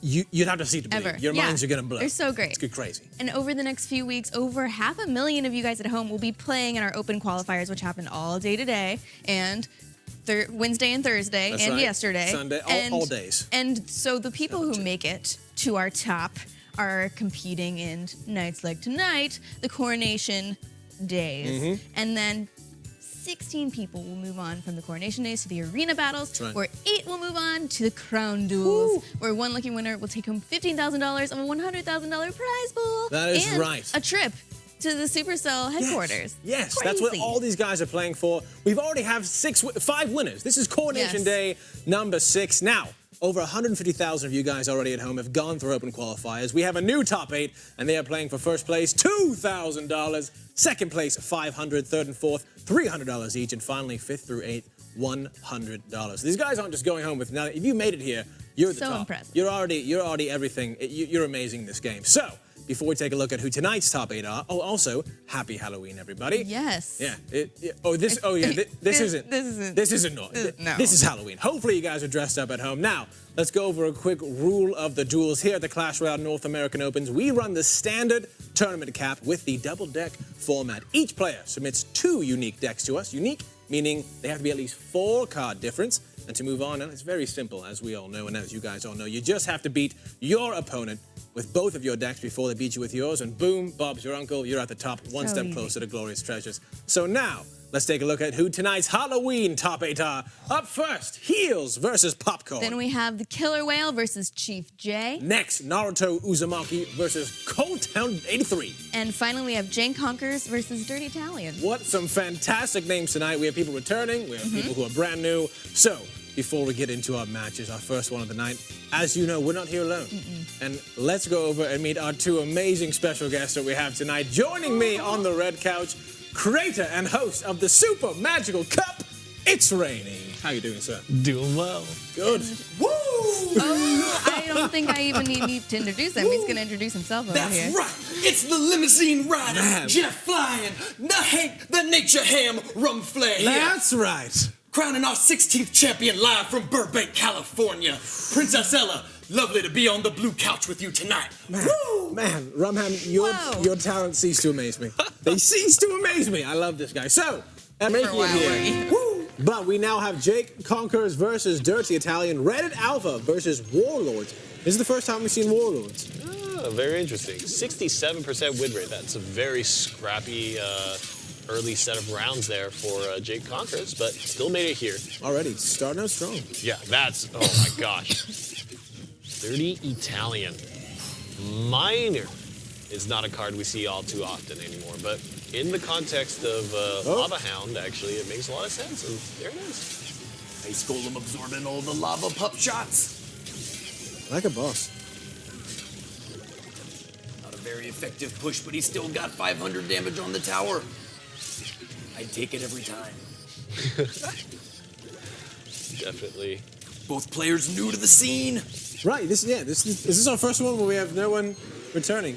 you'd have to see it to believe. Ever. Your minds are going to blow. They're so great. It's crazy. And over the next few weeks, over 500,000 of you guys at home will be playing in our open qualifiers, which happen all day today, and Wednesday and Thursday, That's and right. yesterday. Sunday, all days. And so the people who make it to our top are competing in nights like tonight, the Coronation days. And then 16 people will move on from the Coronation days to the arena battles, where 8 will move on to the crown duels, where one lucky winner will take home $15,000 of a $100,000 prize pool. That is and right. a trip to the Supercell headquarters. Yes, that's what all these guys are playing for. We've already have 5 winners. This is Coronation Day number 6. Now, over 150,000 of you guys already at home have gone through open qualifiers. We have a new top 8, and they are playing for first place, $2,000. Second place, $500. Third and fourth, $300 each. And finally, 5th through 8th, $100. These guys aren't just going home with now. If you made it here, you're at the top. So impressive. You're already everything. You're amazing in this game. So, before we take a look at who tonight's top 8 are, also, happy Halloween, everybody. Yes. Yeah. This isn't. This isn't. No. This is Halloween. Hopefully you guys are dressed up at home. Now, let's go over a quick rule of the duels here at the Clash Royale North American Opens. We run the standard tournament cap with the double deck format. Each player submits 2 unique decks to us. Unique meaning they have to be at least 4 card difference. And to move on, and it's very simple, as we all know, and as you guys all know, you just have to beat your opponent with both of your decks before they beat you with yours, and boom, Bob's your uncle, you're at the top, one step closer to glorious treasures. So now, let's take a look at who tonight's Halloween top 8 are. Up first, Heels versus Popcorn. Then we have the Killer Whale versus Chief J. Next, Naruto Uzumaki versus Cold Town 83. And finally, we have Jane Conkers versus Dirty Italian. What some fantastic names tonight. We have people returning, we have people who are brand new. So, before we get into our matches, our first one of the night, as you know, we're not here alone. And let's go over and meet our 2 amazing special guests that we have tonight. Joining me on the red couch, creator and host of the Super Magical Cup, it's raining. How you doing, sir? Doing well. Good. Woo! Oh, I don't think I even need to introduce him. He's going to introduce himself over here. That's right. It's the limousine rider, Man. Jeff Flying, the Hank, the Nature Ham, Rum Flair here. That's right. Crowning our 16th champion live from Burbank, California. Princess Ella, lovely to be on the blue couch with you tonight. Man, Rumham, your talents cease to amaze me. They cease to amaze me. I love this guy. So, making it here. But we now have Jake Conquers versus Dirty Italian, Reddit Alpha versus Warlords. This is the first time we've seen Warlords. Very interesting. 67% win rate. That's a very scrappy early set of rounds there for Jake Conquers, but still made it here. Already, starting out strong. Yeah, that's, oh my gosh. Dirty Italian. Minor is not a card we see all too often anymore, but in the context of Lava Hound, actually, it makes a lot of sense, and there it is. Ice Golem absorbing all the lava pup shots. Like a boss. Not a very effective push, but he's still got 500 damage on the tower. I'd take it every time. Definitely. Both players new to the scene. Right, this is our first one where we have no one returning.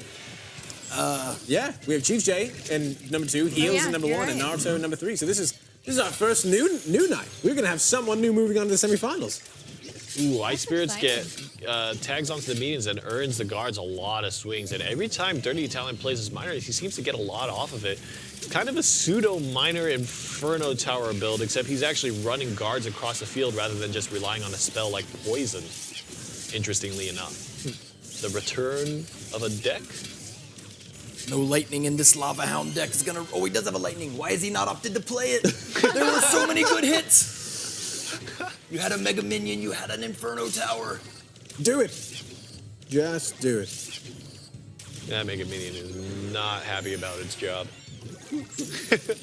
Yeah, we have Chief J in number 2, Heels in number 1, and Naruto in number 3. So this is our first new night. We're gonna have someone new moving on to the semifinals. Ooh, Ice Spirits get tags onto the minions and earns the guards a lot of swings. And every time Dirty Italian plays his minor, he seems to get a lot off of it. It's kind of a pseudo minor Inferno Tower build, except he's actually running guards across the field rather than just relying on a spell like Poison, interestingly enough. The return of a deck. No lightning in this Lava Hound deck is gonna. Oh, he does have a lightning. Why has he not opted to play it? There were so many good hits. You had a Mega Minion, you had an Inferno Tower. Do it. Just do it. That Mega Minion is not happy about its job.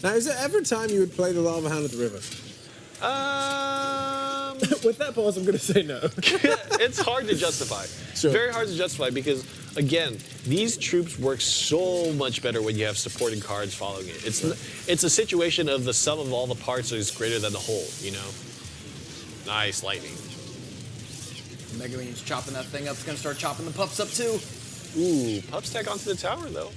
Now, is there ever a time you would play the Lava Hound at the river? With that pause, I'm going to say no. It's hard to justify. Sure. Very hard to justify because, again, these troops work so much better when you have supporting cards following it. It's a situation of the sum of all the parts is greater than the whole, you know? Nice lightning. Mega Minion's chopping that thing up. It's gonna start chopping the pups up too. Ooh, pups tag onto the tower though.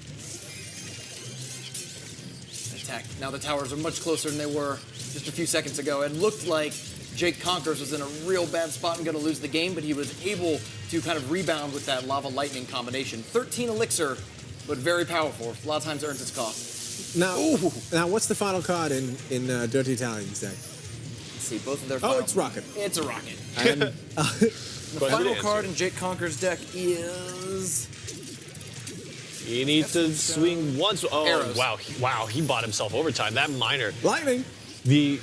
Attack. Now the towers are much closer than they were just a few seconds ago. It looked like Jake Conquers was in a real bad spot and going to lose the game, but he was able to kind of rebound with that Lava Lightning combination. 13 elixir, but very powerful. A lot of times earns its cost. Now what's the final card in Dirty Italians deck? Let's see, both of their final... it's Rocket. It's a Rocket. And The final card in Jake Conquer's deck is... You need to swing once. Oh, Arrows. wow, he bought himself overtime. That miner. Lightning. The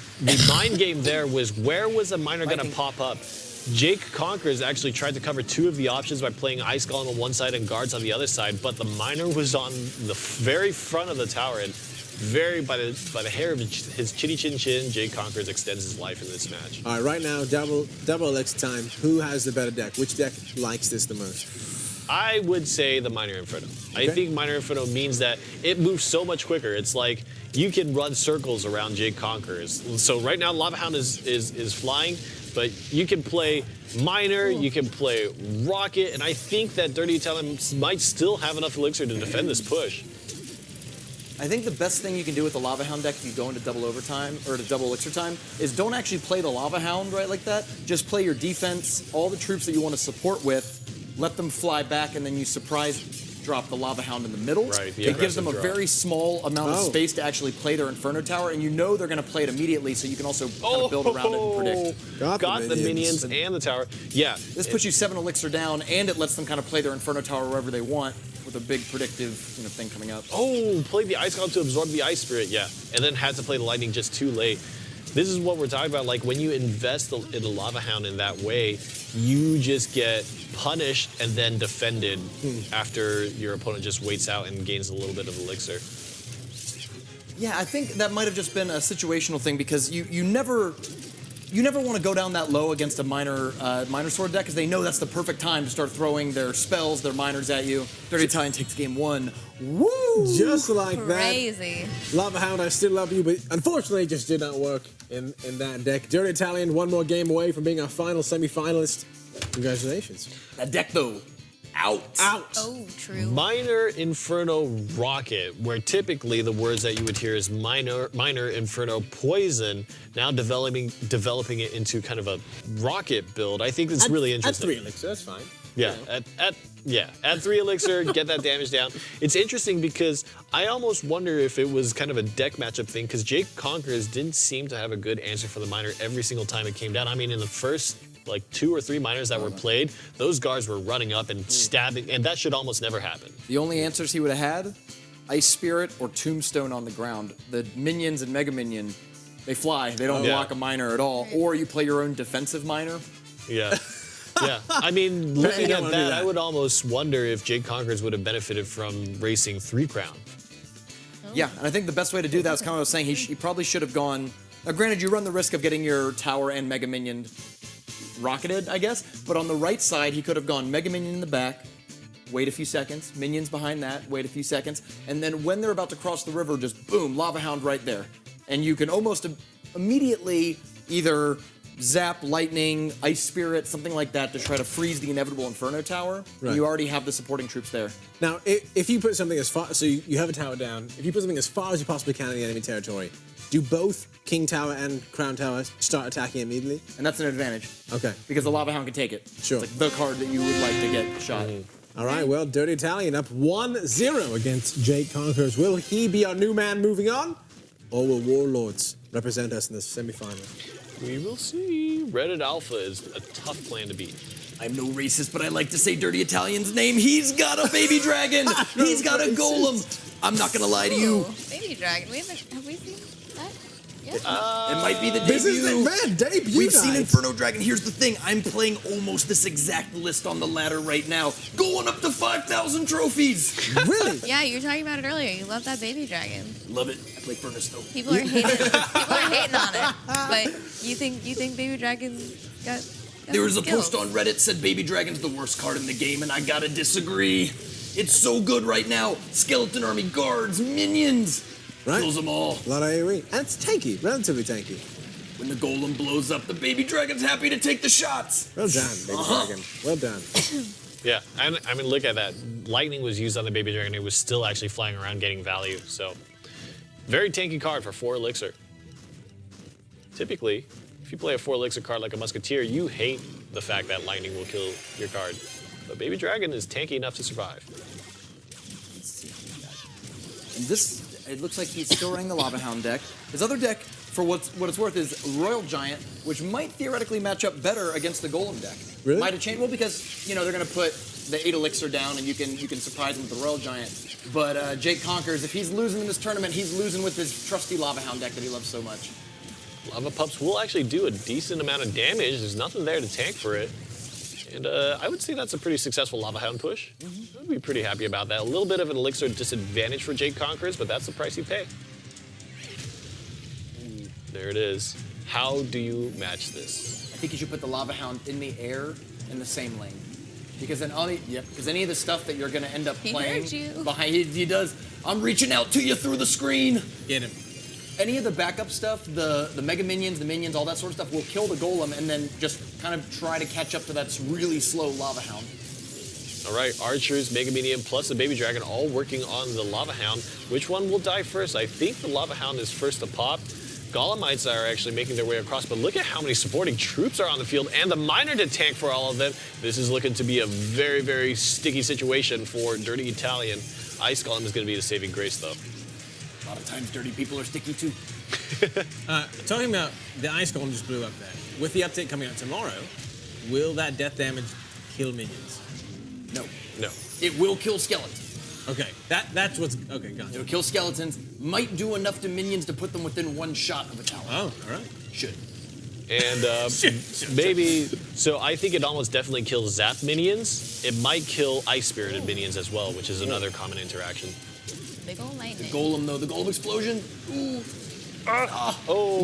mind game there was, where was a miner going to pop up? Jake Conquers actually tried to cover 2 of the options by playing Ice Golem on one side and guards on the other side, but the miner was on the very front of the tower, and by the hair of his chinny chin chin, Jake Conquers extends his life in this match. All right, right now, double elixir time. Who has the better deck? Which deck likes this the most? I would say the Miner Inferno. I think Miner Inferno means that it moves so much quicker. It's like you can run circles around Jake Conquers. So right now, Lava Hound is flying, but you can play Miner, you can play Rocket, and I think that Dirty Italian might still have enough elixir to defend this push. I think the best thing you can do with the Lava Hound deck if you go into double overtime, or to double elixir time, is don't actually play the Lava Hound right like that. Just play your defense, all the troops that you want to support with, let them fly back, and then you surprise drop the Lava Hound in the middle. Right, it gives them a very small amount of space to actually play their Inferno Tower, and you know they're going to play it immediately, so you can also kind of build around it and predict. Got the minions and the tower. Yeah. This puts you 7 elixir down, and it lets them kind of play their Inferno Tower wherever they want, with a big predictive thing coming up. Oh, played the Ice Golem to absorb the Ice Spirit, yeah. And then had to play the Lightning just too late. This is what we're talking about. Like, when you invest in a Lava Hound in that way, you just get punished and then defended after your opponent just waits out and gains a little bit of elixir. Yeah, I think that might have just been a situational thing, because you never want to go down that low against a miner sword deck, because they know that's the perfect time to start throwing their spells, their miners at you. Dirty Italian takes game 1. Woo! Just like Crazy. that. Lava Hound, I still love you, but unfortunately it just did not work in that deck. Dirty Italian, one more game away from being our final semi-finalist. Congratulations. That deck, though, out. Oh, true. Miner Inferno Rocket, where typically the words that you would hear is Miner Inferno Poison, now developing it into kind of a rocket build. I think it's really interesting. At 3 elixir, that's fine. Yeah, add 3 elixir, get that damage down. It's interesting because I almost wonder if it was kind of a deck matchup thing, because Jake Conquers didn't seem to have a good answer for the miner every single time it came down. I mean, in the first like 2 or 3 miners that were played, those guards were running up and stabbing, and that should almost never happen. The only answers he would have had, Ice Spirit or Tombstone on the ground. The minions and Mega Minion, they fly. They don't block a miner at all. Or you play your own defensive miner. Yeah. Yeah, I mean, looking at that, I would almost wonder if Jake Conquers would have benefited from racing 3 Crown. Yeah, and I think the best way to do that is kind of what I was saying. He probably should have gone. Now, granted, you run the risk of getting your tower and Mega Minion rocketed, I guess. But on the right side, he could have gone Mega Minion in the back, wait a few seconds, minions behind that, wait a few seconds, and then when they're about to cross the river, just boom, Lava Hound right there. And you can almost immediately either zap, lightning, ice spirit, something like that to try to freeze the inevitable Inferno Tower. Right. And you already have the supporting troops there. Now, if you put something as far, so you have a tower down, if you put something as far as you possibly can in the enemy territory, do both King Tower and Crown Tower start attacking immediately? And that's an advantage. Okay. Because the Lava Hound can take it. Sure. It's like the card that you would like to get shot. All right, well, Dirty Italian up 1-0 against Jake Conquers. Will he be our new man moving on? Or will Warlords represent us in the semifinal? We will see. Reddit Alpha is a tough plan to beat. I'm no racist, but I like to say Dirty Italian's name. He's got a baby dragon. He's got a golem. I'm not gonna lie to you. Baby dragon. Have we seen that? Yeah. It might be the debut. This is the debut. We've seen Inferno Dragon. Here's the thing. I'm playing almost this exact list on the ladder right now. Going up to 5,000 trophies. Really? Yeah, you were talking about it earlier. You love that baby dragon. Love it. I play Furnace though. People are hating on it. But you think baby dragon's got There was a skills. post on Reddit said Baby Dragon's the worst card in the game, and I gotta disagree. It's so good right now. Skeleton Army guards, minions. Right. Kills them all. A lot of AoE. And it's tanky, relatively tanky. When the golem blows up, the Baby Dragon's happy to take the shots. Well done, Baby Dragon. Well done. Yeah, I mean, look at that. Lightning was used on the Baby Dragon. It was still actually flying around getting value. So, very tanky card for 4 elixir. Typically, If you play a 4 elixir card like a Musketeer, you hate the fact that lightning will kill your card. But Baby Dragon is tanky enough to survive. Let's see. And this, it looks like he's still running the Lava Hound deck. His other deck, for what it's worth, is Royal Giant, which might theoretically match up better against the Golem deck. Really? Might have changed. Well, because, you know, they're going to put the 8 elixir down and you can surprise him with the Royal Giant. But Jake Conquers, if he's losing in this tournament, he's losing with his trusty Lava Hound deck that he loves so much. Lava Pups will actually do a decent amount of damage. There's nothing there to tank for it. And I would say that's a pretty successful Lava Hound push. I would be pretty happy about that. A little bit of an elixir disadvantage for Jake Conquerors, but that's the price you pay. There it is. How do you match this? I think you should put the Lava Hound in the air in the same lane. Because then because any of the stuff that you're going to end up playing behind, he does. I'm reaching out to you through the screen. Get him. Any of the backup stuff, the Mega Minions, the Minions, all that sort of stuff will kill the Golem and then just kind of try to catch up to that really slow Lava Hound. All right, Archers, Mega Minion, plus the Baby Dragon all working on the Lava Hound. Which one will die first? I think the Lava Hound is first to pop. Golemites are actually making their way across, but look at how many supporting troops are on the field and the Miner to tank for all of them. This is looking to be a very, very sticky situation for Dirty Italian. Ice Golem is going to be the saving grace, though. A lot of times dirty people are sticky, too. Talking about the Ice Golem just blew up there. With the update coming out tomorrow, will that death damage kill minions? No. No. It will kill skeletons. Okay, that's what's... Okay, gotcha. It'll kill skeletons. Might do enough to minions to put them within 1 shot of a tower. Oh, all right. Should. And maybe... So I think it almost definitely kills Zap minions. It might kill Ice-Spirited minions as well, which is another common interaction. Big ol' lightning. The Golem, though. The Golem explosion. Ooh.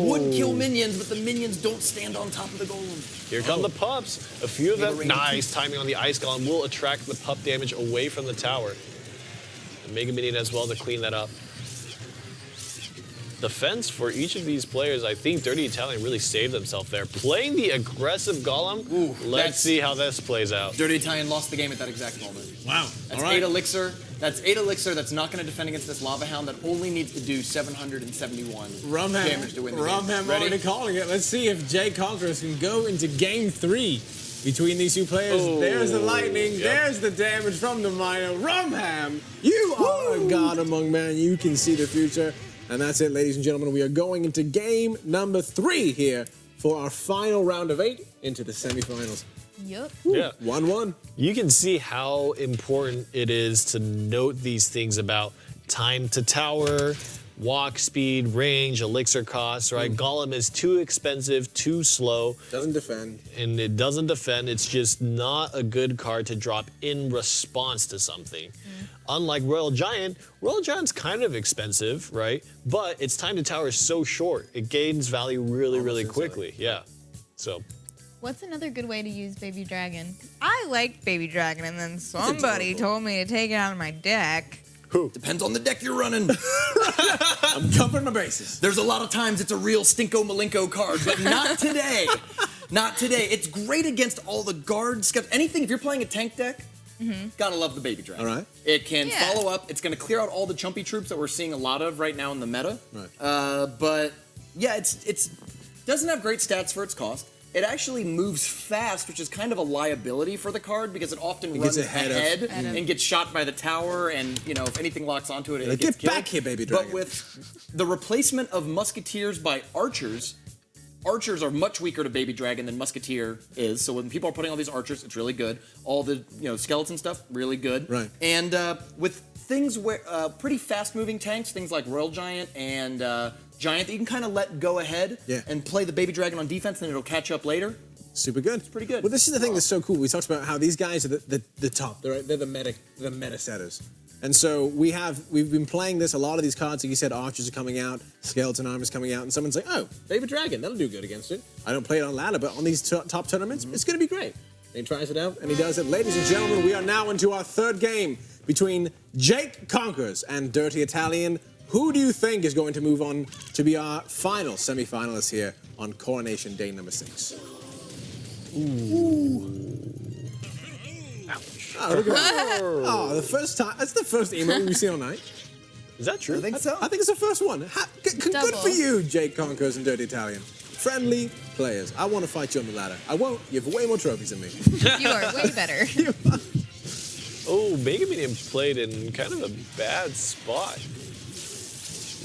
Would kill minions, but the minions don't stand on top of the Golem. Here come the pups. A few of them. Nice timing on the Ice Golem will attract the pup damage away from the tower. The Mega Minion as well to clean that up. Defense for each of these players, I think Dirty Italian really saved themselves there. Playing the aggressive Golem. Ooh, let's see how this plays out. Dirty Italian lost the game at that exact moment. Wow. That's 8 elixir. That's 8 elixir that's not going to defend against this Lava Hound that only needs to do 771 damage to win the game. Rumham already calling it. Let's see if Jay Conquerors can go into game 3 between these two players. Oh, there's the lightning. Yep. There's the damage from the Miner. Rumham, you are a god among men. You can see the future. And that's it, ladies and gentlemen. We are going into game number 3 here for our final round of 8 into the semifinals. Yep. Yeah. 1-1. You can see how important it is to note these things about time to tower, walk speed, range, elixir costs, right? Golem is too expensive, too slow. Doesn't defend. And it doesn't defend. It's just not a good card to drop in response to something. Unlike Royal Giant's kind of expensive, right? But its time to tower is so short. It gains value really, really quickly. Yeah. So. What's another good way to use Baby Dragon? I liked Baby Dragon, and then somebody told me to take it out of my deck. Who? Depends on the deck you're running. I'm covering my bases. There's a lot of times it's a real Stinko Malenko card, but not today. Not today. It's great against all the guards. Anything, if you're playing a tank deck, gotta love the Baby Dragon. All right. It can follow up. It's going to clear out all the chumpy troops that we're seeing a lot of right now in the meta. Right. But yeah, it's doesn't have great stats for its cost. It actually moves fast, which is kind of a liability for the card because it often runs ahead and gets shot by the tower, and you know if anything locks onto it, it gets killed. Get back here, Baby Dragon. But with the replacement of Musketeers by Archers, Archers are much weaker to Baby Dragon than Musketeer is. So when people are putting all these Archers, it's really good. All the skeleton stuff, really good. Right. And with things where pretty fast-moving tanks, things like Royal Giant and Giant, that you can kind of let go ahead and play the Baby Dragon on defense, and it'll catch up later. Super good. It's pretty good. Well, this is the thing that's so cool. We talked about how these guys are the top. They're the meta setters. And so we've been playing this. A lot of these cards, like you said, Archers are coming out, Skeleton Armor's coming out, and someone's like, oh, Baby Dragon, that'll do good against it. I don't play it on ladder, but on these top tournaments, it's going to be great. And he tries it out, and he does it. Ladies and gentlemen, we are now into our 3rd game between Jake Conquers and Dirty Italian. Who do you think is going to move on to be our final semi-finalists here on Coronation Day number 6? Ooh. Ouch. Oh, look at that. Oh, the first time. That's the first emote we've seen all night. Is that true? I think so. I think it's the first one. Good for you, Jake Conquers and Dirty Italian. Friendly, players. I want to fight you on the ladder. I won't. You have way more trophies than me. You are way better. Oh, Mega Minion played in kind of a bad spot.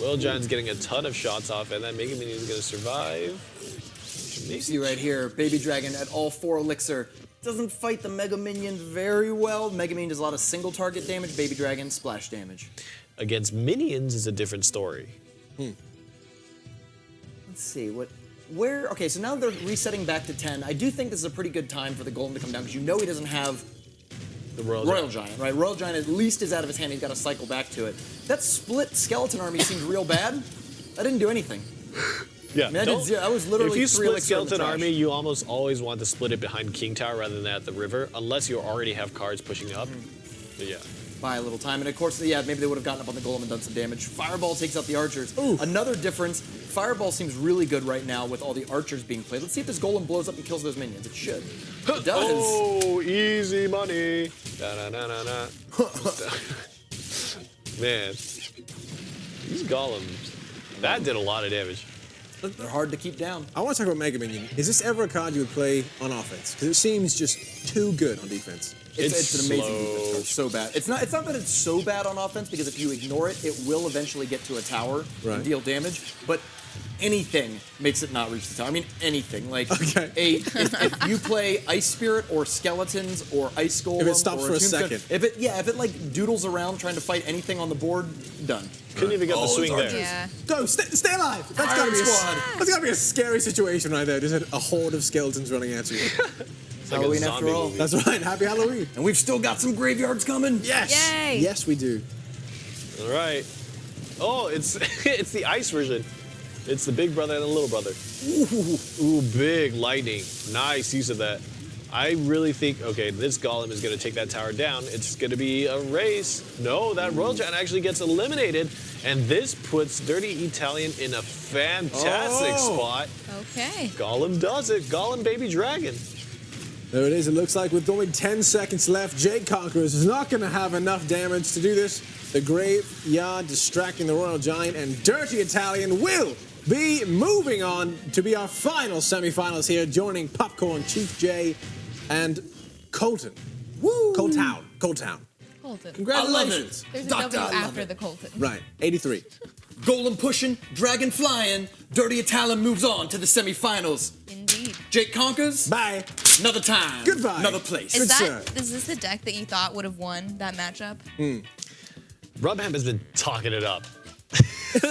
Royal Giant's getting a ton of shots off, and then Mega Minion's going to survive. You see right here, Baby Dragon at all 4 elixir. Doesn't fight the Mega Minion very well. Mega Minion does a lot of single target damage. Baby Dragon, splash damage. Against minions is a different story. Let's see, okay, so now they're resetting back to 10. I do think this is a pretty good time for the Golem to come down, because you know he doesn't have The Royal Giant, right? Royal Giant at least is out of his hand. He's got to cycle back to it. That split skeleton army seemed real bad. That didn't do anything. Yeah, I mean, I was literally if you 3 split elixir in the Skeleton trash. Army, you almost always want to split it behind King Tower rather than at the river, unless you already have cards pushing up. But yeah. Buy a little time, and of course, yeah, maybe they would have gotten up on the Golem and done some damage. Fireball takes out the archers. Ooh. Another difference, Fireball seems really good right now with all the archers being played. Let's see if this Golem blows up and kills those minions. It should. It does. Oh, easy money. Da-na-na-na-na. Man, these golems, that did a lot of damage. They're hard to keep down. I want to talk about Mega Minion. Is this ever a card you would play on offense? Because it seems just too good on defense. It's an amazing slow. defense card. So bad. It's not that it's so bad on offense, because if you ignore it, it will eventually get to a tower and deal damage. But anything makes it not reach the tower. I mean, anything. Like, if you play Ice Spirit or Skeletons or Ice Golem, if it stops or for a second. If it like doodles around trying to fight anything on the board, done. Couldn't even get the swing there. Yeah. Go, stay alive. That's gotta be a scary situation right there. Just a horde of skeletons running at you. It's like Halloween a after zombie all. movie. That's right. Happy Halloween. And we've still got some graveyards coming. Yes. Yay. Yes, we do. All right. Oh, it's it's the ice version. It's the big brother and the little brother. Ooh, big lightning. Nice use of that. I really think, okay, this golem is going to take that tower down. It's going to be a race. No, that Royal Giant actually gets eliminated, and this puts Dirty Italian in a fantastic spot. Okay. Golem does it. Golem Baby Dragon. There it is. It looks like with only 10 seconds left, Jake Conquerors is not going to have enough damage to do this. The Graveyard distracting the Royal Giant, and Dirty Italian will be moving on to be our final semifinals here, joining Popcorn, Chief J, and Colton. Woo! Coltown. Colton. Congratulations. There's a Doctor, W I love after it. the Colton. Right, 83. Golem pushing, Dragon flying. Dirty Italian moves on to the semifinals. Indeed. Jake conquers. Bye. Another time. Goodbye. Another place. Good Is this the deck that you thought would have won that matchup? Rubham has been talking it up.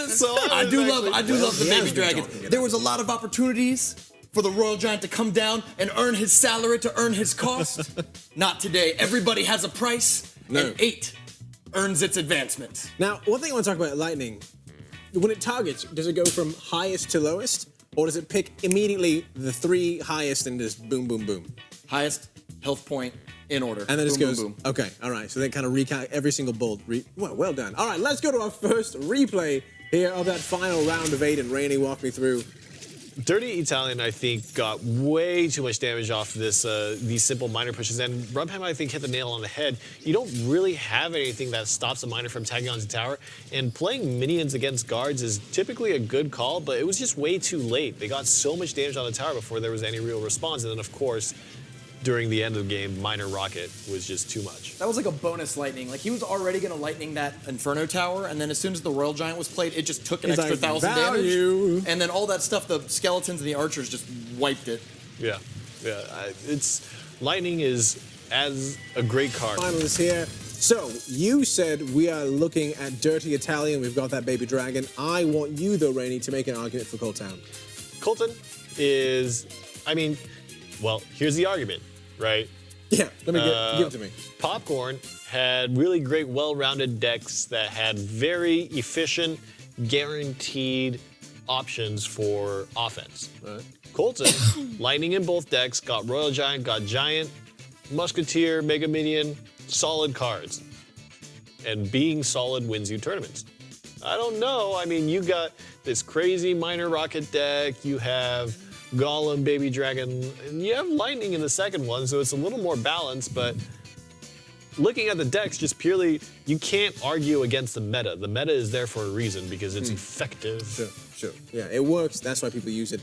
So I do love the he has Baby been Dragon. talking it There up. was a lot of opportunities for the Royal Giant to come down and earn his salary, to earn his cost. Not today. Everybody has a price, and 8 earns its advancement. Now, one thing I want to talk about Lightning. When it targets, does it go from highest to lowest? Or does it pick immediately the 3 highest and just boom, boom, boom? Highest health point in order. And then it Boom, goes, boom, boom. okay, all right. So then kind of recount every single bolt. Well done. All right, let's go to our first replay here of that final round of 8, and Rainey walk me through. Dirty Italian, I think, got way too much damage off this these simple miner pushes, and Rubham, I think, hit the nail on the head. You don't really have anything that stops a miner from tagging onto tower, and playing minions against guards is typically a good call, but it was just way too late. They got so much damage on the tower before there was any real response, and then, of course, during the end of the game, Miner Rocket was just too much. That was like a bonus lightning. Like, he was already going to lightning that Inferno Tower, and then as soon as the Royal Giant was played, it just took an He's extra like, 1,000 value. damage. And then all that stuff, the skeletons and the archers just wiped it. Yeah. It's Lightning is as a great card. Finalists here. So, you said we are looking at Dirty Italian. We've got that Baby Dragon. I want you, though, Rainey, to make an argument for Coltown. Colton is, I mean, well, here's the argument, right? Yeah, let me give it to me. Popcorn had really great, well-rounded decks that had very efficient, guaranteed options for offense. Right. Colton, Lightning in both decks, got Royal Giant, got Giant, Musketeer, Mega Minion, solid cards. And being solid wins you tournaments. I don't know. I mean, you got this crazy Miner Rocket deck, you have Golem, Baby Dragon, and you have Lightning in the second one, so it's a little more balanced, but looking at the decks, just purely, you can't argue against the meta. The meta is there for a reason, because it's effective. Sure. Yeah, it works. That's why people use it.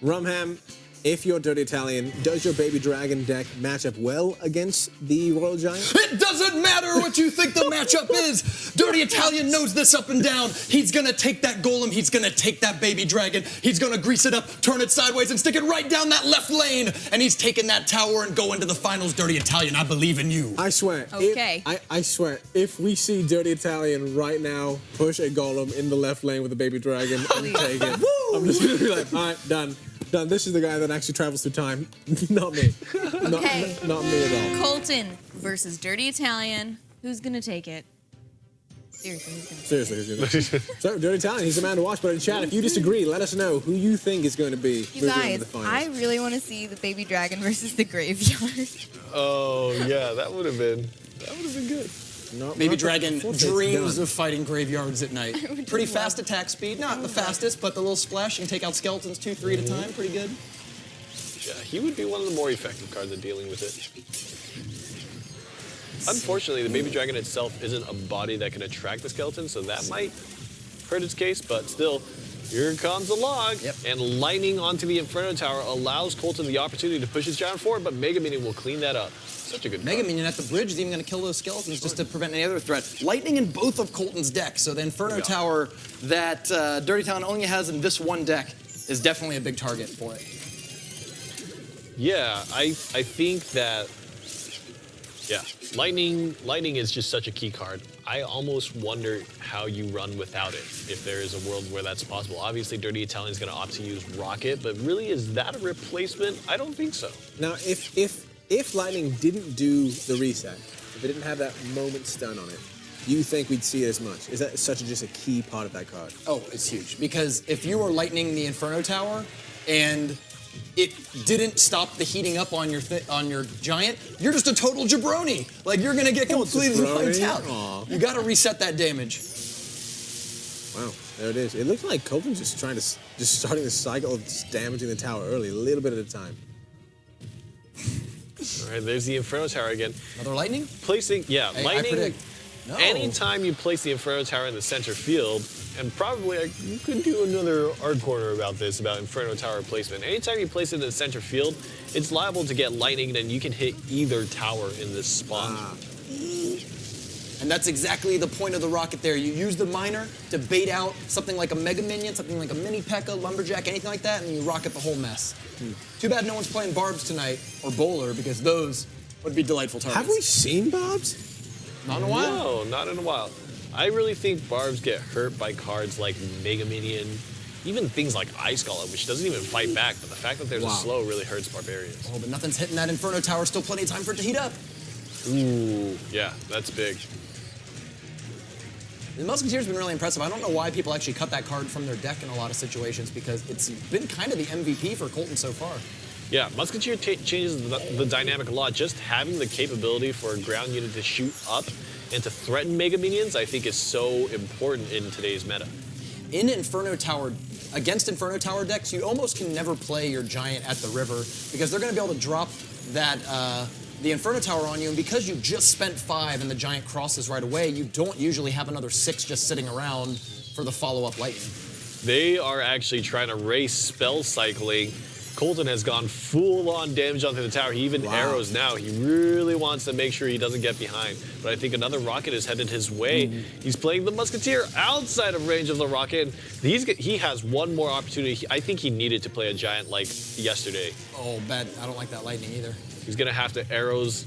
Rumham, if you're Dirty Italian, does your Baby Dragon deck match up well against the Royal Giant? It doesn't matter what you think the matchup is. Dirty Italian knows this up and down. He's gonna take that golem, he's gonna take that Baby Dragon, he's gonna grease it up, turn it sideways, and stick it right down that left lane. And he's taking that tower and going to the finals. Dirty Italian, I believe in you. I swear. Okay. I swear, if we see Dirty Italian right now push a golem in the left lane with a Baby Dragon and take it, I'm just gonna be like, all right, done. Done. This is the guy that actually travels through time. Not me. Okay. Not me at all. Colton versus Dirty Italian. Who's gonna take it? Seriously, who's gonna take it? Seriously, who's gonna? So, Dirty Italian, he's the man to watch. But in chat, if you disagree, let us know who you think is going to be You moving on to guys, the finals. I really want to see the Baby Dragon versus the Graveyard. Oh, yeah, that would have been good. Baby Dragon dreams of fighting graveyards at night. Pretty fast attack speed. Not the fastest, but the little splash can take out skeletons 2-3 at a time. Pretty good. Yeah, he would be one of the more effective cards at dealing with it. Unfortunately, the Baby Dragon itself isn't a body that can attract the skeleton, so that might hurt its case, but still, here comes a log, and lightning onto the Inferno Tower allows Colton the opportunity to push his giant forward, but Mega Minion will clean that up. Such a good Mega card. Minion at the bridge is even going to kill those skeletons just to prevent any other threat. Lightning in both of Colton's decks, so the Inferno Tower that Dirty Talon only has in this one deck is definitely a big target for it. Yeah, I think that, lightning is just such a key card. I almost wonder how you run without it, if there is a world where that's possible. Obviously, Dirty Italian is going to opt to use Rocket, but really, is that a replacement? I don't think so. Now, if Lightning didn't do the reset, if it didn't have that moment stun on it, you think we'd see it as much? Is that just a key part of that card? Oh, it's huge. Because if you were lightning the Inferno Tower and it didn't stop the heating up on your giant, you're just a total jabroni. Like, you're gonna get completely wiped out. Aw. You gotta reset that damage. Wow, there it is. It looks like Colton's just starting the cycle of just damaging the tower early, a little bit at a time. All right, there's the Inferno Tower again. Another lightning? Placing, I lightning. predict. No. Anytime you place the Inferno Tower in the center field, and probably you could do another art corner about this, about Inferno Tower placement. Anytime you place it in the center field, it's liable to get lightning, and you can hit either tower in this spot. And that's exactly the point of the rocket there. You use the miner to bait out something like a Mega Minion, something like a Mini P.E.K.K.A, Lumberjack, anything like that, and you rocket the whole mess. Too bad no one's playing Barbs tonight, or Bowler, because those would be delightful targets. Have we seen Bobs? Not in a while. No, not in a while. I really think Barbs get hurt by cards like Mega Minion, even things like Ice Golem, which doesn't even fight back, but the fact that there's a slow really hurts Barbarians. Oh, but nothing's hitting that Inferno Tower. Still plenty of time for it to heat up. Ooh, yeah, that's big. The Musketeer's been really impressive. I don't know why people actually cut that card from their deck in a lot of situations, because it's been kind of the MVP for Colton so far. Yeah, Musketeer changes the dynamic a lot. Just having the capability for a ground unit to shoot up and to threaten Mega Minions, I think, is so important in today's meta. In Inferno Tower, against Inferno Tower decks, you almost can never play your giant at the river, because they're going to be able to drop that the Inferno Tower on you, and because you just spent 5 and the giant crosses right away, you don't usually have another 6 just sitting around for the follow-up lightning. They are actually trying to race spell cycling. Colton has gone full-on damage onto the tower. He even arrows now. He really wants to make sure he doesn't get behind. But I think another rocket is headed his way. He's playing the Musketeer outside of range of the rocket. He has one more opportunity. I think he needed to play a giant like yesterday. Oh, bad. I don't like that lightning either. He's going to have to arrows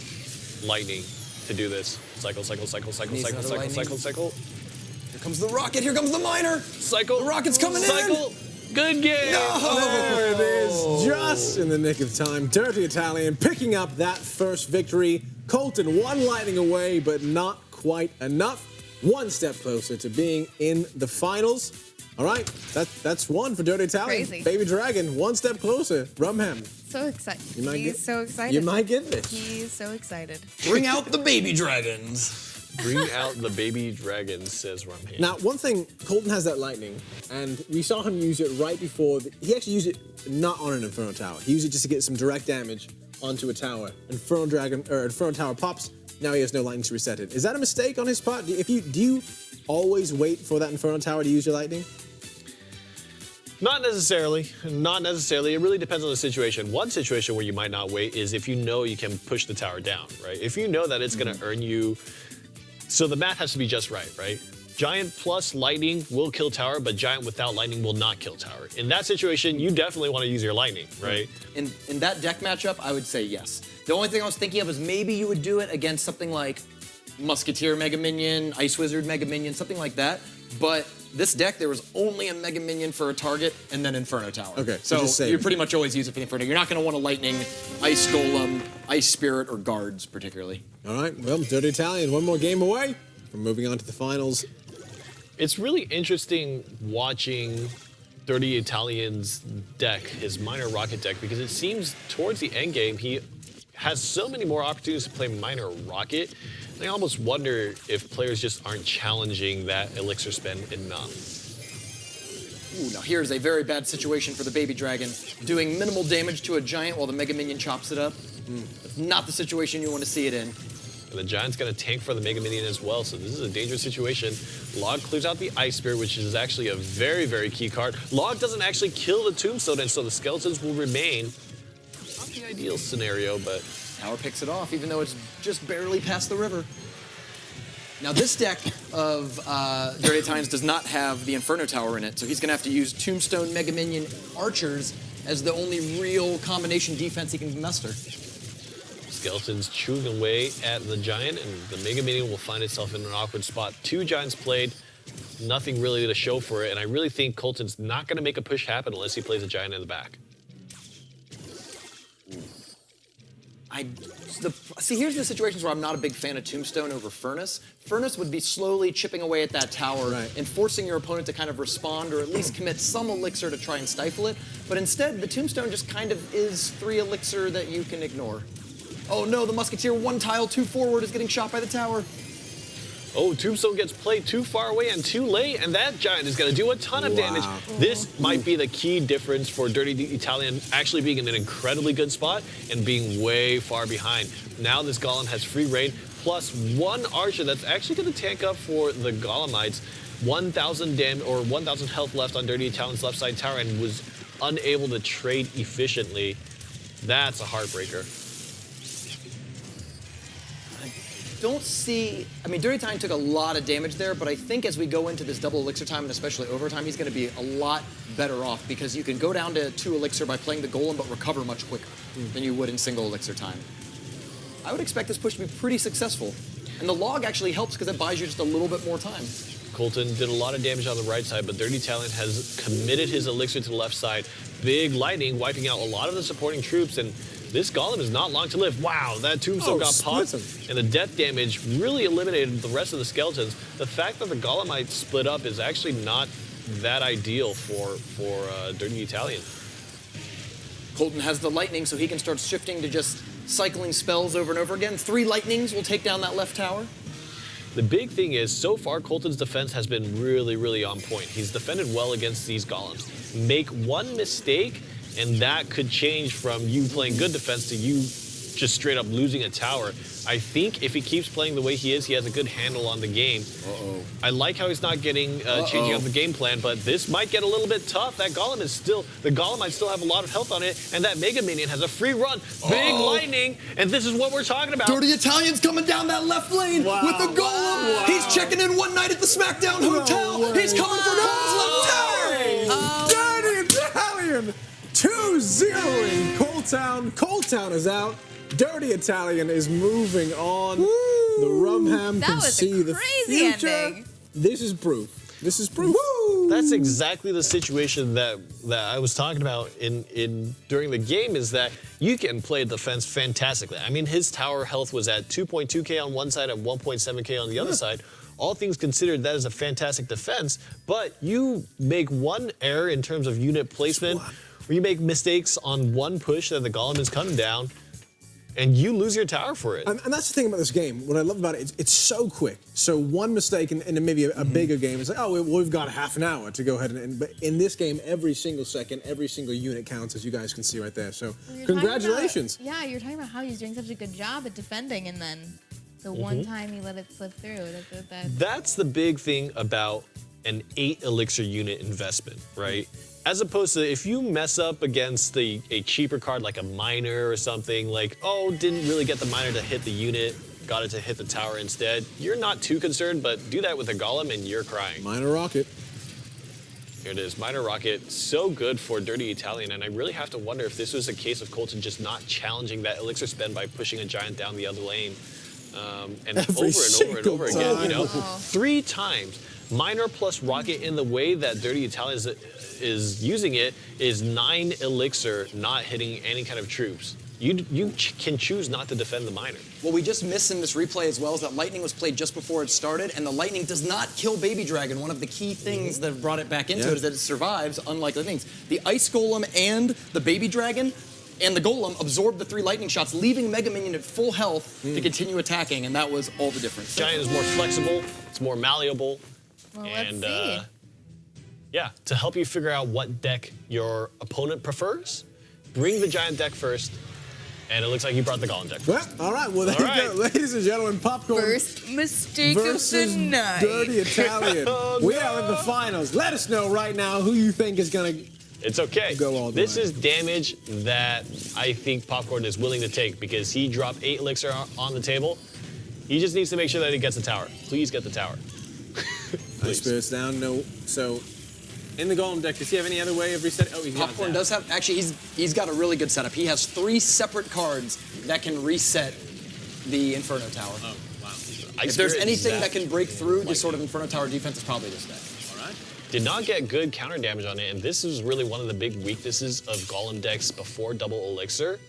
lightning to do this. Cycle, cycle, cycle, cycle, cycle, cycle, cycle, cycle. Here comes the rocket. Here comes the miner. Cycle. The rocket's coming cycle. in. Good game. No. There it is, just in the nick of time. Dirty Italian picking up that first victory. Colton one lightning away, but not quite enough. One step closer to being in the finals. All right, that's one for Dirty Italian. Crazy. Baby Dragon, one step closer. Rumham. So excited. He's so excited. You might get this. He's so excited. Bring out the baby dragons. Bring out the baby dragons, says Rumham. Now, one thing, Colton has that lightning, and we saw him use it right before. He actually used it not on an Inferno Tower. He used it just to get some direct damage onto a tower. Inferno Tower pops. Now he has no lightning to reset it. Is that a mistake on his part? Do you always wait for that Inferno Tower to use your lightning? Not necessarily. Not necessarily. It really depends on the situation. One situation where you might not wait is if you know you can push the tower down, right? If you know that it's going to earn you... So the math has to be just right, right? Giant plus lightning will kill tower, but giant without lightning will not kill tower. In that situation, you definitely want to use your lightning, right? In that deck matchup, I would say yes. The only thing I was thinking of is maybe you would do it against something like Musketeer Mega Minion, Ice Wizard Mega Minion, something like that. But this deck, there was only a Mega Minion for a target and then Inferno Tower. Okay, so you pretty much always use it for the Inferno. You're not going to want a Lightning, Ice Golem, Ice Spirit, or Guards particularly. All right, well, Dirty Italian, one more game away from moving on to the finals. It's really interesting watching Dirty Italian's deck, his Minor Rocket deck, because it seems towards the end game he has so many more opportunities to play Minor Rocket. And I almost wonder if players just aren't challenging that elixir spend enough. Ooh, now here's a very bad situation for the Baby Dragon. Doing minimal damage to a Giant while the Mega Minion chops it up. That's not the situation you want to see it in. And the Giant's going to tank for the Mega Minion as well, so this is a dangerous situation. Log clears out the Ice Spirit, which is actually a very, very key card. Log doesn't actually kill the Tombstone, and so the skeletons will remain. Not the ideal scenario, but... Tower picks it off, even though it's just barely past the river. Now this deck of Dirty Italians does not have the Inferno Tower in it, so he's going to have to use Tombstone, Mega Minion, Archers as the only real combination defense he can muster. Skeletons chewing away at the Giant, and the Mega Minion will find itself in an awkward spot. 2 Giants played, nothing really to show for it, and I really think Colton's not going to make a push happen unless he plays a Giant in the back. See, here's the situations where I'm not a big fan of Tombstone over Furnace. Furnace would be slowly chipping away at that tower and forcing your opponent to kind of respond or at least commit some elixir to try and stifle it. But instead, the Tombstone just kind of is 3 elixir that you can ignore. Oh no, the Musketeer 1 tile, 2 forward is getting shot by the tower. Oh, Tombstone gets played too far away and too late, and that Giant is going to do a ton of damage. This might be the key difference for Dirty Italian actually being in an incredibly good spot and being way far behind. Now this Golem has free reign, plus 1 Archer that's actually going to tank up for the Golemites. 1,000 damage or 1,000 health left on Dirty Italian's left side tower and was unable to trade efficiently. That's a heartbreaker. Don't see, I mean, Dirty Italian took a lot of damage there, but I think as we go into this double elixir time and especially overtime, he's going to be a lot better off because you can go down to 2 elixir by playing the Golem but recover much quicker than you would in single elixir time. I would expect this push to be pretty successful. And the log actually helps because it buys you just a little bit more time. Colton did a lot of damage on the right side, but Dirty Italian has committed his elixir to the left side. Big lightning wiping out a lot of the supporting troops, and this Golem is not long to live. Wow, that Tombstone got popped, and the death damage really eliminated the rest of the skeletons. The fact that the Golemites split up is actually not that ideal for Dirty Italian. Colton has the lightning, so he can start shifting to just cycling spells over and over again. 3 lightnings will take down that left tower. The big thing is, so far, Colton's defense has been really, really on point. He's defended well against these Golems. Make 1 mistake, and that could change from you playing good defense to you just straight up losing a tower. I think if he keeps playing the way he is, he has a good handle on the game. I like how he's not getting changing up the game plan, but this might get a little bit tough. That Golem is still, the Golem might still have a lot of health on it, and that Mega Minion has a free run. Big lightning, and this is what we're talking about. Dirty Italian's coming down that left lane with the Golem. He's checking in one night at the SmackDown Hotel. He's coming for Cole's left tower. Dirty Italian 2-0 Coletown. Coletown is out. Dirty Italian is moving on. The Rumham can see the future. Ending. This is proof. This is proof. That's exactly the situation that I was talking about during the game, is that you can play defense fantastically. I mean, his tower health was at 2.2k on one side and 1.7k on the other side. All things considered, that is a fantastic defense, but you make 1 error in terms of unit placement, or you make mistakes on 1 push that the Golem is coming down, and you lose your tower for it. And that's the thing about this game. What I love about it, it's so quick. So 1 mistake in maybe a bigger game is like, oh, we've got half an hour to go ahead and. But in this game, every single second, every single unit counts, as you guys can see right there. So congratulations. You're talking about how he's doing such a good job at defending, and then the one time he let it slip through. That's the big thing about an 8 elixir unit investment, right? As opposed to if you mess up against a cheaper card like a miner or something, like, oh, didn't really get the miner to hit the unit, got it to hit the tower instead, you're not too concerned, but do that with a golem and you're crying. Miner Rocket. Here it is, Miner Rocket, so good for Dirty Italian, and I really have to wonder if this was a case of Colton just not challenging that elixir spend by pushing a giant down the other lane. And over and over again, you know, 3 times. Miner plus Rocket in the way that Dirty Italian is using it is 9 elixir not hitting any kind of troops. You can choose not to defend the miner. What we just missed in this replay as well is that lightning was played just before it started, and the lightning does not kill Baby Dragon. One of the key things that brought it back into it is that it survives, unlike the things. The Ice Golem and the Baby Dragon and the Golem absorbed the 3 lightning shots, leaving Mega Minion at full health to continue attacking, and that was all the difference. Giant is more flexible, it's more malleable, Well, and let's see. yeah, to help you figure out what deck your opponent prefers, bring the Giant deck first. And it looks like you brought the Golem deck first. Well, all right. Well, there you go. Ladies and gentlemen, Popcorn First mistake of versus the night. Dirty Italian. Oh, We no. are in the finals. Let us know right now who you think is going to... It's okay. Go all the This way. is damage that I think Popcorn is willing to take because he dropped 8 elixir on the table. He just needs to make sure that he gets the tower. Please get the tower. Ice Spirits down. No. So, in the Golem deck, does he have any other way of resetting? Oh, he's got Popcorn that. does have, actually, he's got a really good setup. He has 3 separate cards that can reset the Inferno Tower. Oh, wow. If there's anything that can break through this sort of Inferno Tower defense, it's probably this deck. All right. Did not get good counter damage on it, and this is really one of the big weaknesses of Golem decks before double elixir.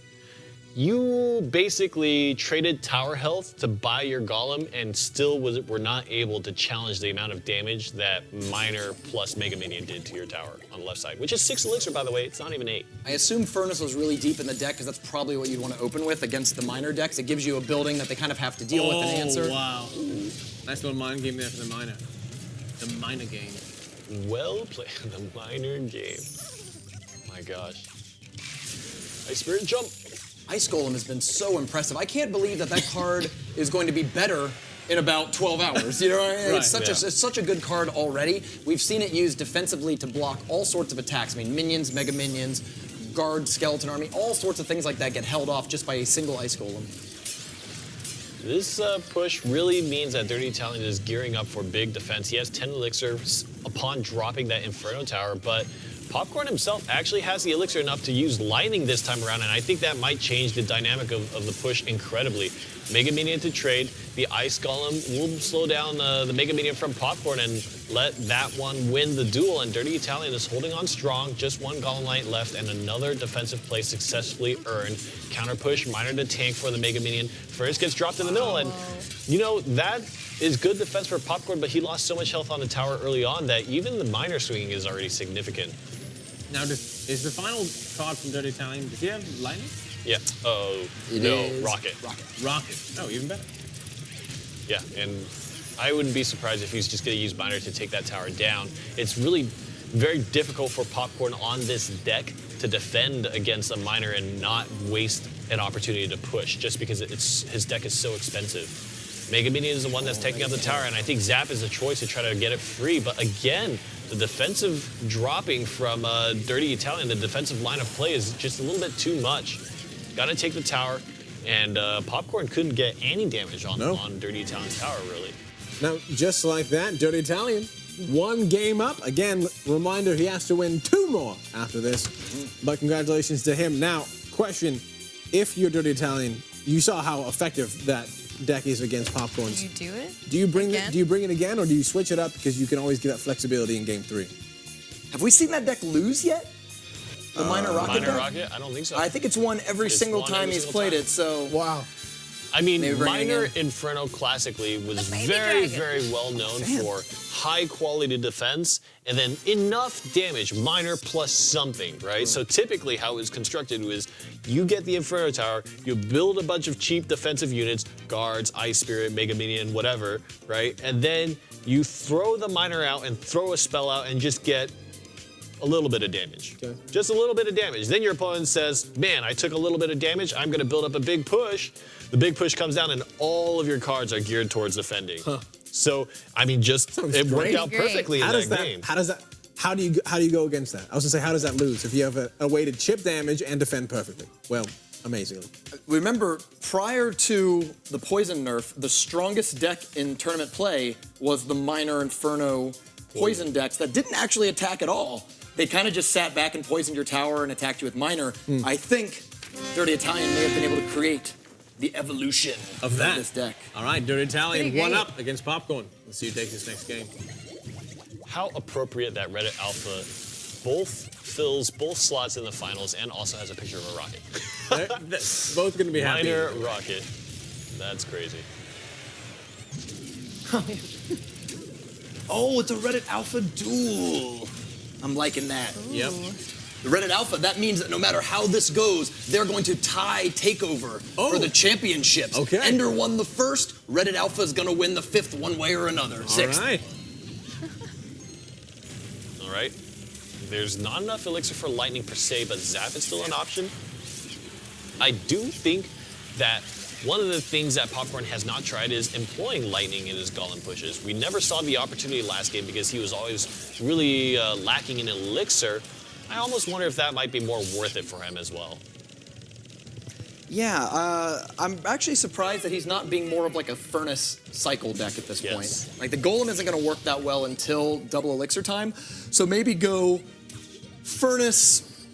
You basically traded tower health to buy your Golem and still were not able to challenge the amount of damage that Miner plus Mega Minion did to your tower on the left side, which is 6 elixir, by the way. It's not even 8. I assume Furnace was really deep in the deck because that's probably what you'd want to open with against the Miner decks. It gives you a building that they kind of have to deal with and answer. Oh, wow. Nice little mind game there for the Miner. The Miner game. Well played. The Miner game. My gosh. Ice Spirit jump. Ice Golem has been so impressive. I can't believe that card is going to be better in about 12 hours. You know, Right, it's such a good card already. We've seen it used defensively to block all sorts of attacks. I mean, minions, mega minions, guard, skeleton army, all sorts of things like that get held off just by a single Ice Golem. This push really means that Dirty Italian is gearing up for big defense. He has 10 elixir upon dropping that Inferno Tower, but Popcorn himself actually has the elixir enough to use lightning this time around, and I think that might change the dynamic of the push incredibly. Mega Minion to trade, the Ice Golem will slow down the Mega Minion from Popcorn and let that one win the duel, and Dirty Italian is holding on strong, just 1 Golem Light left and another defensive play successfully earned. Counter push, Miner to tank for the Mega Minion. First gets dropped in the middle, and you know, that is good defense for Popcorn, but he lost so much health on the tower early on that even the Miner swinging is already significant. Now, is the final card from Dirty Italian, does he have lightning? Yeah. Oh, It no, is Rocket. Rocket. Oh, even better. Yeah, and I wouldn't be surprised if he's just going to use Miner to take that tower down. It's really very difficult for Popcorn on this deck to defend against a Miner and not waste an opportunity to push just because his deck is so expensive. Mega Minion is the one that's taking out the tower, and I think Zap is the choice to try to get it free. But again, the defensive dropping from Dirty Italian, the defensive line of play is just a little bit too much. Got to take the tower, and Popcorn couldn't get any damage on Dirty Italian's tower, really. Now, just like that, Dirty Italian, 1 game up. Again, reminder, he has to win 2 more after this. But congratulations to him. Now, question, if you're Dirty Italian, you saw how effective that deck is against Popcorns. Do you do it? Do you bring again? it? Do you bring it again, or do you switch it up because you can always get that flexibility in game 3? Have we seen that deck lose yet? The Miner Rocket Miner deck? Rocket? I don't think so. I think it's won every It's single won time every he's single played time. it, so... Wow. I mean, Maybe bring it Miner again. Inferno classically was Baby very, Dragon. very well known for high quality defense and then enough damage, Miner plus something, right? So typically how it was constructed was you get the Inferno Tower, you build a bunch of cheap defensive units, guards, Ice Spirit, Mega Minion, whatever, right? And then you throw the Miner out and throw a spell out and just get a little bit of damage. Okay. Just a little bit of damage. Then your opponent says, man, I took a little bit of damage. I'm going to build up a big push. The big push comes down and all of your cards are geared towards defending. So, I mean, just Sounds it worked great. out perfectly in How that does that? game. How does that? How do you go against that? I was gonna say, how does that lose if you have a way to chip damage and defend perfectly? Well, amazingly. Remember, prior to the poison nerf, the strongest deck in tournament play was the Minor Inferno poison decks that didn't actually attack at all. They kind of just sat back and poisoned your tower and attacked you with Minor. I think Dirty Italian may have been able to create the evolution of this deck. All right, Dirty Italian, 1-up against Popcorn. Let's see who takes this next game. How appropriate that Reddit Alpha both fills both slots in the finals and also has a picture of a rocket. They're both going to be happy. Minor rocket. That's crazy. Oh, it's a Reddit Alpha duel. I'm liking that. Yep. The Reddit Alpha, that means that no matter how this goes, they're going to tie Takeover for the championships. Okay. Ender won the first, Reddit Alpha is going to win the fifth one way or another. Sixth. All right. All right. There's not enough elixir for lightning per se, but Zap is still an option. I do think that one of the things that Popcorn has not tried is employing lightning in his golem pushes. We never saw the opportunity last game because he was always really lacking in elixir. I almost wonder if that might be more worth it for him as well. Yeah, I'm actually surprised that he's not being more of like a Furnace cycle deck at this point. Like the Golem isn't going to work that well until double elixir time, so maybe go Furnace,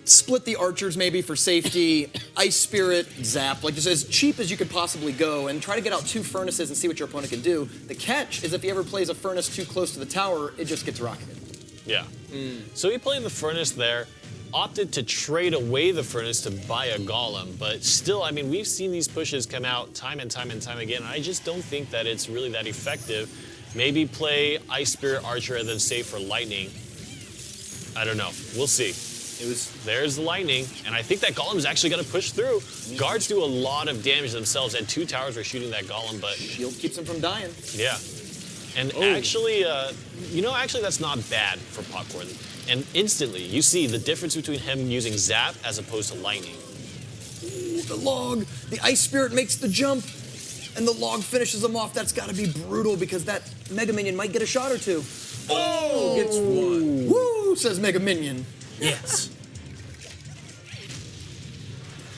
split the archers maybe for safety, Ice Spirit, Zap, like just as cheap as you could possibly go, and try to get out 2 Furnaces and see what your opponent can do. The catch is if he ever plays a Furnace too close to the tower, it just gets rocketed. Yeah. So he played the Furnace there, opted to trade away the Furnace to buy a Golem, but still, I mean, we've seen these pushes come out time and time and time again, and I just don't think that it's really that effective. Maybe play Ice Spirit Archer and then save for Lightning. I don't know. We'll see. There's the Lightning, and I think that Golem is actually going to push through. Guards do a lot of damage themselves, and 2 towers are shooting that Golem, but... Shield keeps him from dying. Yeah. And actually, actually that's not bad for Popcorn. And instantly, you see the difference between him using Zap as opposed to Lightning. Ooh, the log, the Ice Spirit makes the jump, and the log finishes him off. That's got to be brutal because that Mega Minion might get a shot or 2. Oh, gets 1. Woo, says Mega Minion. Yes.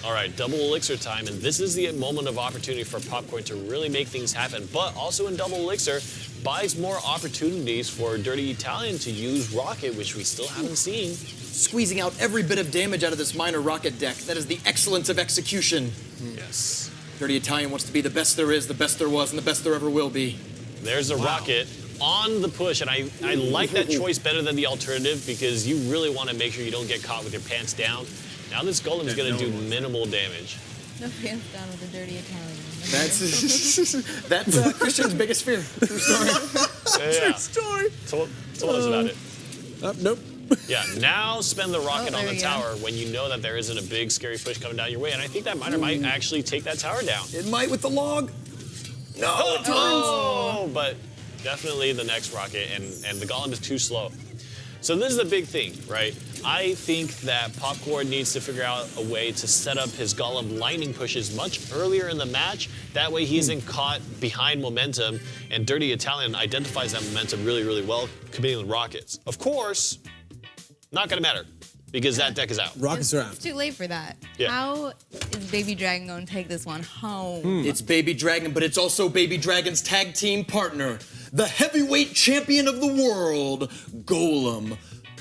All right, double elixir time, and this is the moment of opportunity for Popcorn to really make things happen. But also in double elixir, buys more opportunities for Dirty Italian to use Rocket, which we still haven't seen. Squeezing out every bit of damage out of this Minor Rocket deck. That is the excellence of execution. Yes. Dirty Italian wants to be the best there is, the best there was, and the best there ever will be. There's a Rocket on the push, and I like that choice better than the alternative because you really want to make sure you don't get caught with your pants down. Now this Golem is going to do minimal damage. No pants down with the Dirty Italian. That's Christian's biggest fear. True story. True story. Told us about it. Nope. Yeah, now spend the rocket on the tower when you know that there isn't a big scary push coming down your way, and I think that Miner might actually take that tower down. It might with the log. No, it turns. Oh, but definitely the next rocket, and the Golem is too slow. So this is the big thing, right? I think that Popcorn needs to figure out a way to set up his Golem lightning pushes much earlier in the match. That way he isn't caught behind momentum, and Dirty Italian identifies that momentum really, really well, committing with rockets. Of course, not gonna matter, because that deck is out. Rockets are out. It's too late for that. Yeah. How is Baby Dragon going to take this one home? It's Baby Dragon, but it's also Baby Dragon's tag team partner, the heavyweight champion of the world, Golem.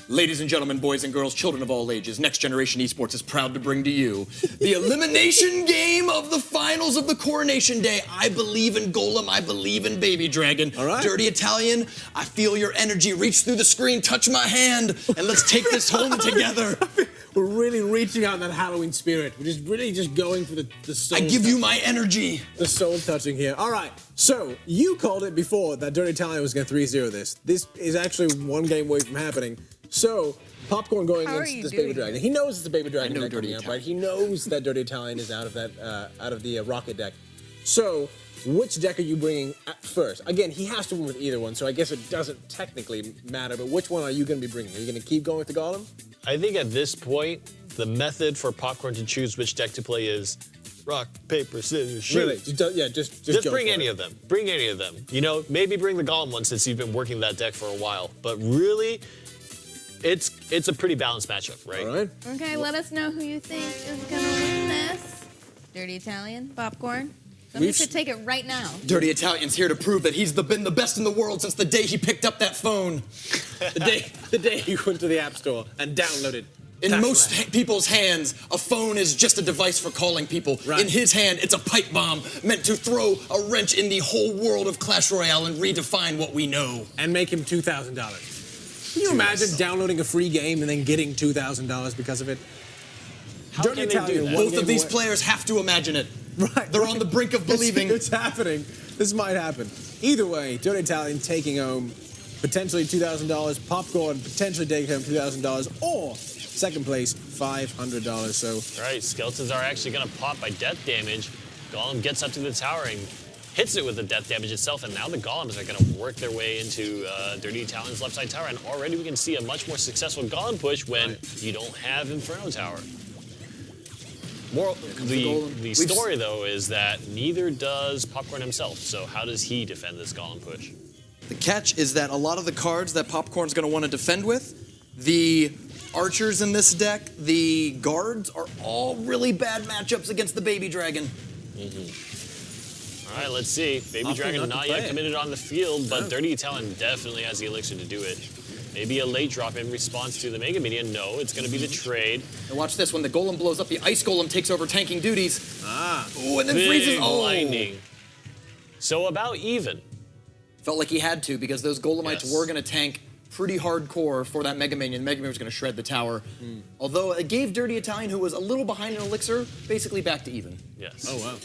Ladies and gentlemen, boys and girls, children of all ages, Next Generation Esports is proud to bring to you the elimination game of the finals of the Coronation Day. I believe in Golem, I believe in Baby Dragon. All right. Dirty Italian, I feel your energy. Reach through the screen, touch my hand, and let's take this home together. We're really reaching out in that Halloween spirit. We're just really just going for the soul. I give you my energy. The soul touching here. All right. So you called it before that Dirty Italian was going to 3-0 this. This is actually 1 game away from happening. So Popcorn going against this Baby Dragon. He knows it's a Baby Dragon deck coming up, right? He knows that Dirty Italian is out of the Rocket deck. So which deck are you bringing at first? Again, he has to win with either one, so I guess it doesn't technically matter. But which one are you going to be bringing? Are you going to keep going with the Golem? I think at this point, the method for Popcorn to choose which deck to play is rock, paper, scissors, shoot. Really? Just bring any of them. Bring any of them. You know, maybe bring the Golem one since you've been working that deck for a while. But really, it's a pretty balanced matchup, right? All right. Okay, let us know who you think is gonna win this. Dirty Italian, popcorn. Somebody should take it right now. Dirty Italian's here to prove that he's been the best in the world since the day he picked up that phone. the day he went to the App Store and downloaded. In most people's hands, a phone is just a device for calling people. Right. In his hand, it's a pipe bomb meant to throw a wrench in the whole world of Clash Royale and redefine what we know. And make him $2,000. Can you imagine downloading a free game and then getting $2,000 because of it? How can they do that? Both of these players have to imagine it. Right. They're on the brink of believing. It's happening. This might happen. Either way, Dirty Italian taking home potentially $2,000, Popcorn potentially taking home $2,000, or second place, $500. So. Right, skeletons are actually going to pop by death damage. Golem gets up to the tower and hits it with the death damage itself, and now the golems are going to work their way into Dirty Italian's left side tower, and already we can see a much more successful golem push when you don't have Inferno Tower. The story, though, is that neither does Popcorn himself, so how does he defend this golem push? The catch is that a lot of the cards that Popcorn's going to want to defend with, the archers in this deck, the guards, are all really bad matchups against the Baby Dragon. All right, let's see. Baby Dragon not yet committed on the field, but Dirty Italian definitely has the elixir to do it. Maybe a late drop in response to the Mega Minion. No, it's going to be the trade. And watch this. When the Golem blows up, the Ice Golem takes over tanking duties. Ooh, and then Big freezes. Oh! lightning. So about even. Felt like he had to, because those Golemites were going to tank pretty hardcore for that Mega Minion. The Mega Minion was going to shred the tower. Although it gave Dirty Italian, who was a little behind in elixir, basically back to even. Yes. Oh, wow.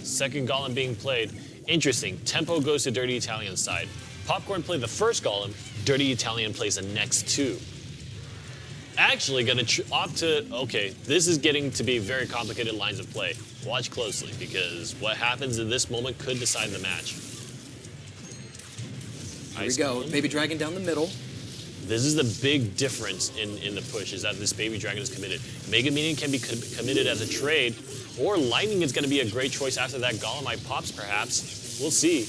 Second Golem being played. Interesting. Tempo goes to Dirty Italian's side. Popcorn played the first Golem. Dirty Italian plays the next two. Actually going to opt to... Okay, this is getting to be very complicated lines of play. Watch closely, because what happens in this moment could decide the match. Here we go. Baby Dragon down the middle. This is the big difference in the push, is that this Baby Dragon is committed. Mega Minion can be committed as a trade, or Lightning is going to be a great choice after that Golemite pops, perhaps. We'll see.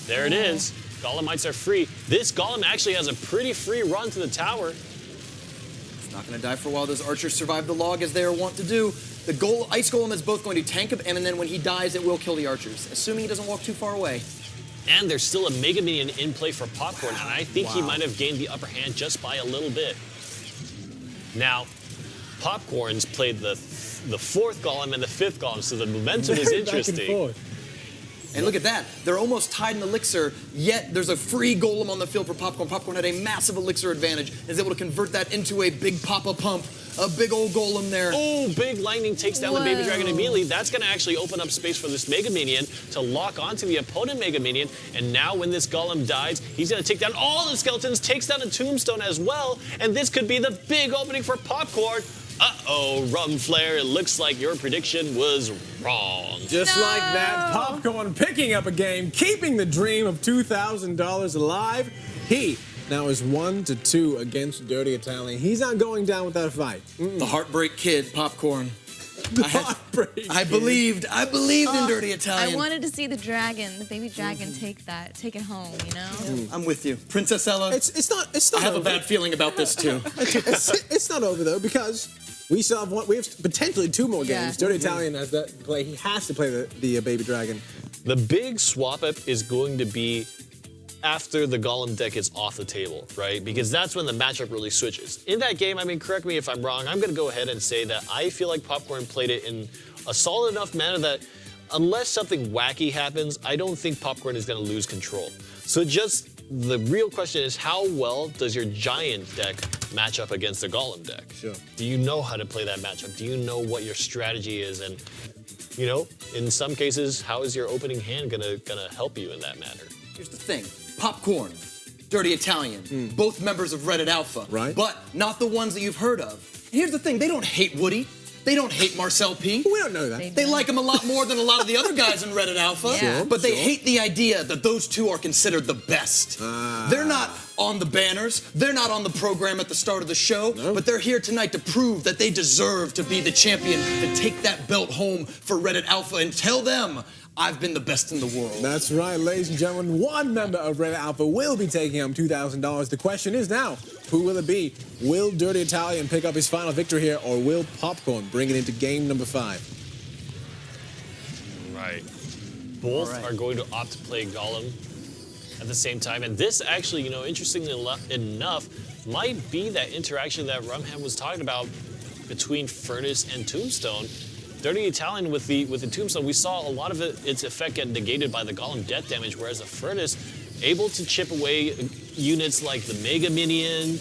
There it is. Golemites are free. This Golem actually has a pretty free run to the tower. It's not going to die for a while. Those archers survive the log as they are wont to do. The Ice Golem is both going to tank him, and then when he dies, it will kill the archers, assuming he doesn't walk too far away. And there's still a Mega Minion in play for Popcorn, and I think he might have gained the upper hand just by a little bit. Now, Popcorn's played the fourth Golem and the fifth Golem, so the momentum is interesting. And look at that. They're almost tied in elixir, yet there's a free Golem on the field for Popcorn. Popcorn had a massive elixir advantage and is able to convert that into a big Papa Pump. A big old Golem there. Oh, big Lightning takes down the Baby Dragon immediately. That's going to actually open up space for this Mega Minion to lock onto the opponent Mega Minion. And now when this Golem dies, he's going to take down all the skeletons, takes down a Tombstone as well. And this could be the big opening for Popcorn. Uh-oh, Rum Flare, it looks like your prediction was wrong. Just like that, Popcorn picking up a game, keeping the dream of $2,000 alive. He now is 1-2 against Dirty Italian. He's not going down without a fight. The Heartbreak Kid, Popcorn. I believed in Dirty Italian. I wanted to see the Baby Dragon, take it home, you know? I'm with you. Princess Ella. It's not I have over. a bad feeling about this too. It's not over though, because we still have one. We have potentially two more games. Dirty Italian has that play. He has to play the Baby Dragon. The big swap up is going to be after the Golem deck is off the table, right? Because that's when the matchup really switches. In that game, I mean, correct me if I'm wrong, I'm going to go ahead and say that I feel like Popcorn played it in a solid enough manner that unless something wacky happens, I don't think Popcorn is going to lose control. So just the real question is, how well does your Giant deck match up against the Golem deck? Sure. Do you know how to play that matchup? Do you know what your strategy is? And, you know, in some cases, how is your opening hand gonna help you in that matter? Here's the thing. Popcorn, Dirty Italian, both members of Reddit Alpha, right? But not the ones that you've heard of. Here's the thing, they don't hate Woody. They don't hate Marcel P. We don't know that. They like him a lot more than a lot of the other guys in Reddit Alpha. Yeah. But they hate the idea that those two are considered the best. They're not on the banners. They're not on the program at the start of the show. But they're here tonight to prove that they deserve to be the champion and take that belt home for Reddit Alpha and tell them, I've been the best in the world. That's right, ladies and gentlemen. One member of Red Alpha will be taking home $2,000. The question is now, who will it be? Will Dirty Italian pick up his final victory here, or will Popcorn bring it into game number 5? Right. Both are going to opt to play Golem at the same time. And this actually, you know, interestingly enough, might be that interaction that Rumham was talking about between Furnace and Tombstone. Dirty Italian with the Tombstone, we saw a lot of its effect get negated by the Golem death damage, whereas the Furnace able to chip away units like the Mega Minion,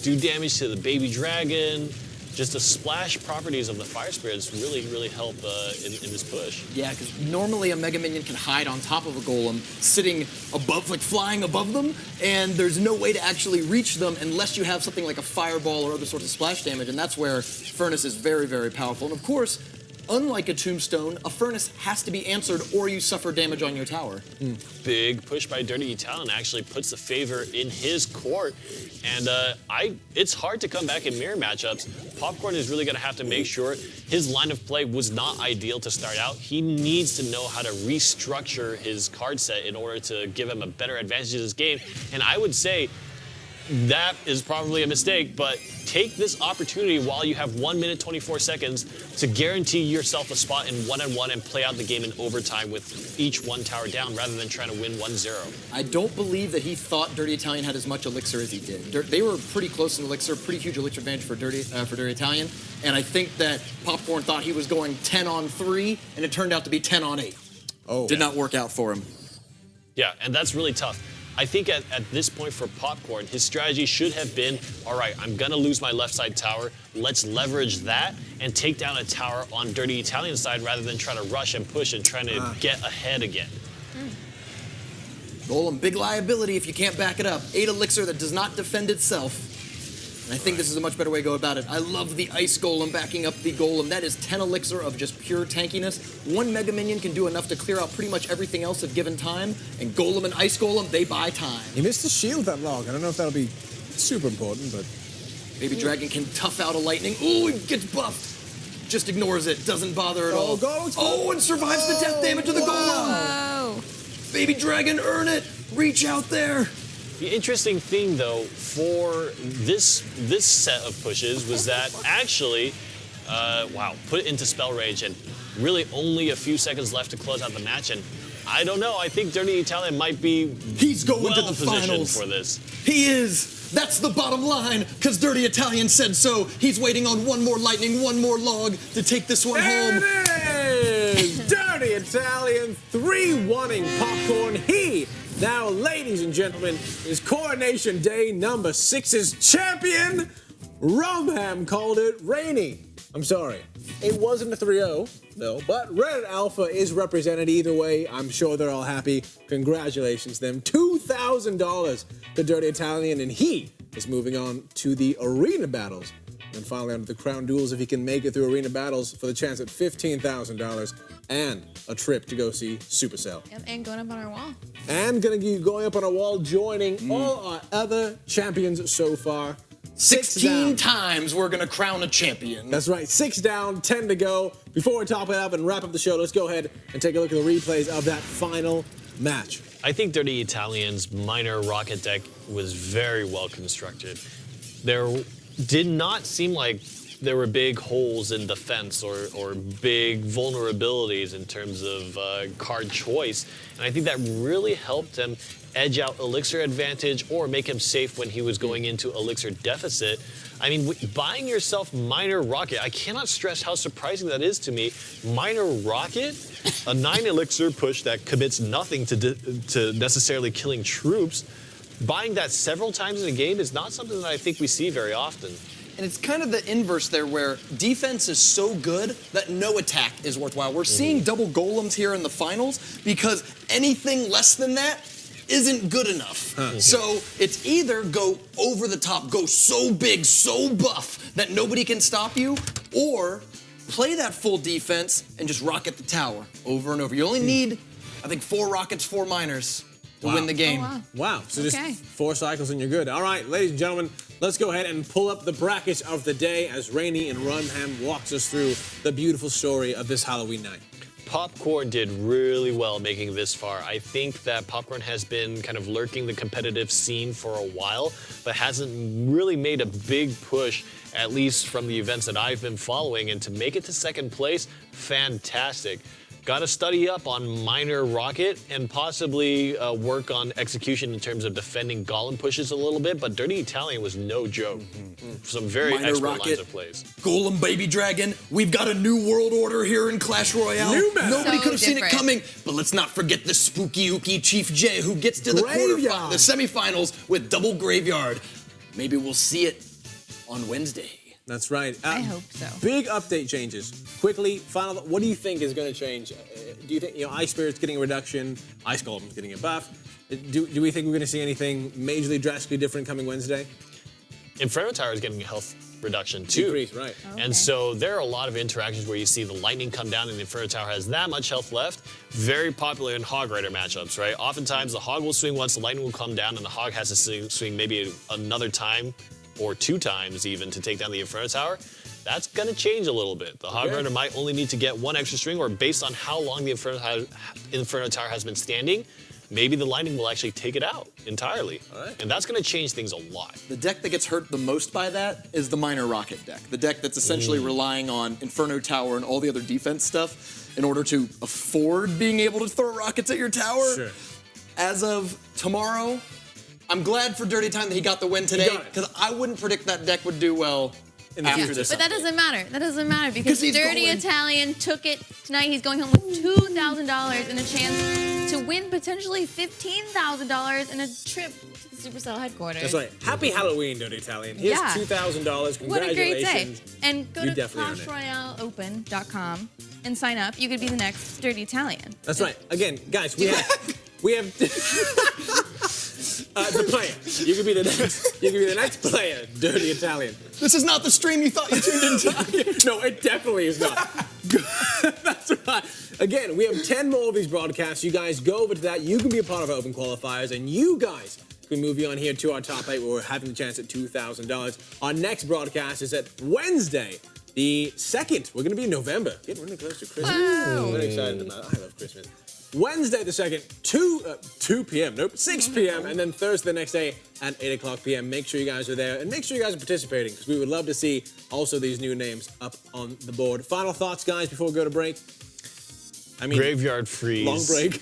do damage to the Baby Dragon. Just the splash properties of the Fire Spirits really help in this push. Yeah, because normally a Mega Minion can hide on top of a Golem, sitting above, like flying above them, and there's no way to actually reach them unless you have something like a Fireball or other sorts of splash damage, and that's where Furnace is very powerful. And of course, unlike a Tombstone, a Furnace has to be answered or you suffer damage on your tower. Big push by Dirty Italian actually puts the favor in his court. And it's hard to come back in mirror matchups. Popcorn is really going to have to make sure his line of play was not ideal to start out. He needs to know how to restructure his card set in order to give him a better advantage in this game. And I would say that is probably a mistake, but take this opportunity while you have 1 minute 24 seconds to guarantee yourself a spot in one-on-one and play out the game in overtime with each one tower down rather than trying to win 1-0. I don't believe that he thought Dirty Italian had as much elixir as he did. They were pretty close in elixir, pretty huge elixir advantage for Dirty Italian, and I think that Popcorn thought he was going 10 on 3, and it turned out to be 10 on 8. Did not work out for him. Yeah, and that's really tough. I think at this point for Popcorn, his strategy should have been, all right, I'm going to lose my left side tower. Let's leverage that and take down a tower on Dirty Italian side rather than try to rush and push and trying to get ahead again. Golem, big liability if you can't back it up. 8 elixir that does not defend itself. And I think this is a much better way to go about it. I love the Ice Golem backing up the Golem. That is 10 elixir of just pure tankiness. One Mega Minion can do enough to clear out pretty much everything else at given time. And Golem and Ice Golem, they buy time. He missed the shield that log. I don't know if that'll be super important, but... Baby Dragon can tough out a Lightning. Ooh, he gets buffed. Just ignores it. Doesn't bother at all. And survives the death damage of the Golem. Baby Dragon, earn it. Reach out there. The interesting thing, though, for this set of pushes was that actually, put it into spell range and really only a few seconds left to close out the match. And I don't know. I think Dirty Italian might be He's going to the finals for this. He is. That's the bottom line, because Dirty Italian said so. He's waiting on one more Lightning, one more log to take this one home. It is Dirty Italian 3-1-ing Popcorn. He now, ladies and gentlemen, is Coronation Day number 6's champion. Rumham called it rainy. I'm sorry. It wasn't a 3-0, no, but Red Alpha is represented either way. I'm sure they're all happy. Congratulations them. $2,000 to Dirty Italian, and he is moving on to the arena battles. And finally, onto the crown duels, if he can make it through arena battles for the chance at $15,000 and a trip to go see Supercell. Yep, and going up on our wall. And gonna be going up on a wall, joining all our other champions so far. 16 times we're gonna crown a champion. That's right, 6 down, 10 to go. Before we top it up and wrap up the show, let's go ahead and take a look at the replays of that final match. I think Dirty Italian's minor rocket deck was very well constructed. There did not seem like there were big holes in defense or big vulnerabilities in terms of card choice. And I think that really helped him edge out elixir advantage or make him safe when he was going into elixir deficit. I mean, buying yourself minor rocket, I cannot stress how surprising that is to me. Minor rocket, a 9 elixir push that commits nothing to necessarily killing troops. Buying that several times in a game is not something that I think we see very often. And it's kind of the inverse there, where defense is so good that no attack is worthwhile. We're seeing double golems here in the finals because anything less than that isn't good enough. So it's either go over the top, go so big, so buff that nobody can stop you, or play that full defense and just rocket the tower over and over. You only need, I think, 4 rockets, 4 miners to win the game. Oh, Wow, so just 4 cycles and you're good. All right, ladies and gentlemen, let's go ahead and pull up the brackets of the day as Rainey and Rumham walks us through the beautiful story of this Halloween night. Popcorn did really well making this far. I think that Popcorn has been kind of lurking the competitive scene for a while, but hasn't really made a big push, at least from the events that I've been following. And to make it to second place, fantastic. Got to study up on Minor Rocket and possibly work on execution in terms of defending Golem pushes a little bit, but Dirty Italian was no joke. Some very Minor expert Rocket, lines of plays. Golem Baby Dragon. We've got a new world order here in Clash Royale. Nobody So could have seen it different. coming. But let's not forget the spooky ooky Chief J, who gets to the semifinals with double Graveyard. Maybe we'll see it on Wednesday. That's right. I hope so. Big update changes. Quickly, final. What do you think is going to change? Do you think Ice Spirit's getting a reduction? Ice Golem's getting a buff? Do we think we're going to see anything majorly drastically different coming Wednesday? Inferno Tower is getting a health reduction too. Decrease, right. Okay. And so there are a lot of interactions where you see the lightning come down and the Inferno Tower has that much health left. Very popular in Hog Rider matchups, right? Oftentimes the Hog will swing once, the lightning will come down, and the Hog has to swing maybe another time or 2 times even to take down the Inferno Tower. That's going to change a little bit. The Hog Rider might only need to get 1 extra string, or based on how long the Inferno Tower has been standing, maybe the lightning will actually take it out entirely. And that's going to change things a lot. The deck that gets hurt the most by that is the Minor Rocket deck. The deck that's essentially relying on Inferno Tower and all the other defense stuff in order to afford being able to throw rockets at your tower. Sure. As of tomorrow, I'm glad for Dirty Time that he got the win today, because I wouldn't predict that deck would do well after this. But that doesn't matter. That doesn't matter because he's Dirty going. Italian took it tonight. He's going home with $2,000 and a chance to win potentially $15,000 in a trip to the Supercell headquarters. That's right. Happy Halloween, Dirty Italian. Here's Yeah. $2,000. What a great day. Congratulations. And go You to definitely earned it. ClashRoyaleOpen.com and sign up. You could be the next Dirty Italian. That's right. Again, guys, we have the player. You could be the next. You could be the next player, Dirty Italian. This is not the stream you thought you tuned into. No, it definitely is not. That's right. Again, we have 10 more of these broadcasts. You guys go over to that. You can be a part of our open qualifiers, and you guys can move you on here to our top 8 where we're having the chance at $2,000. Our next broadcast is at Wednesday, the 2nd. We're going to be in November. Getting really close to Christmas. Wow. I'm very excited about it. I love Christmas. Wednesday the 2nd, 2 p.m. Nope, 6 p.m. And then Thursday the next day at 8 o'clock p.m. Make sure you guys are there and make sure you guys are participating because we would love to see also these new names up on the board. Final thoughts, guys, before we go to break? I mean, Graveyard Freeze. long break.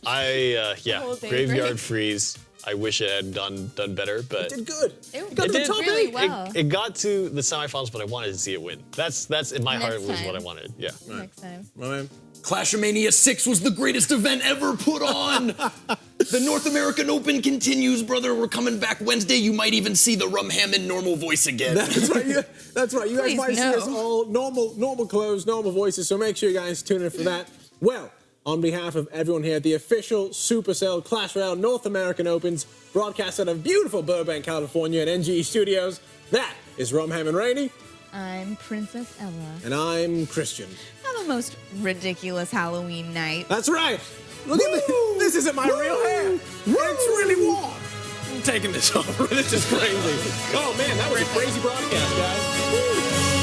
Whole day Graveyard break. Freeze. I wish it had done better, but Did good. It got to the did top really 8. well. it got to the semifinals, but I wanted to see it win. That's in my Next heart was time. what I wanted. Yeah. Next time. My man. Clashmania 6 was the greatest event ever put on. The North American Open continues, brother. We're coming back Wednesday. You might even see the Rum Hammond normal voice again. That's right. That's right. You guys Please, might see no. us all normal clothes, normal voices. So make sure you guys tune in for that. Well, on behalf of everyone here at the official Supercell Clash Royale North American Opens, broadcast out of beautiful Burbank, California at NGE Studios, that is Romham and Rainey. I'm Princess Ella. And I'm Christian. Have a most ridiculous Halloween night. That's right. Look at this. This isn't my real hair. It's really warm. I'm taking this off. This is crazy. Oh, man, that was a crazy broadcast, guys. Woo.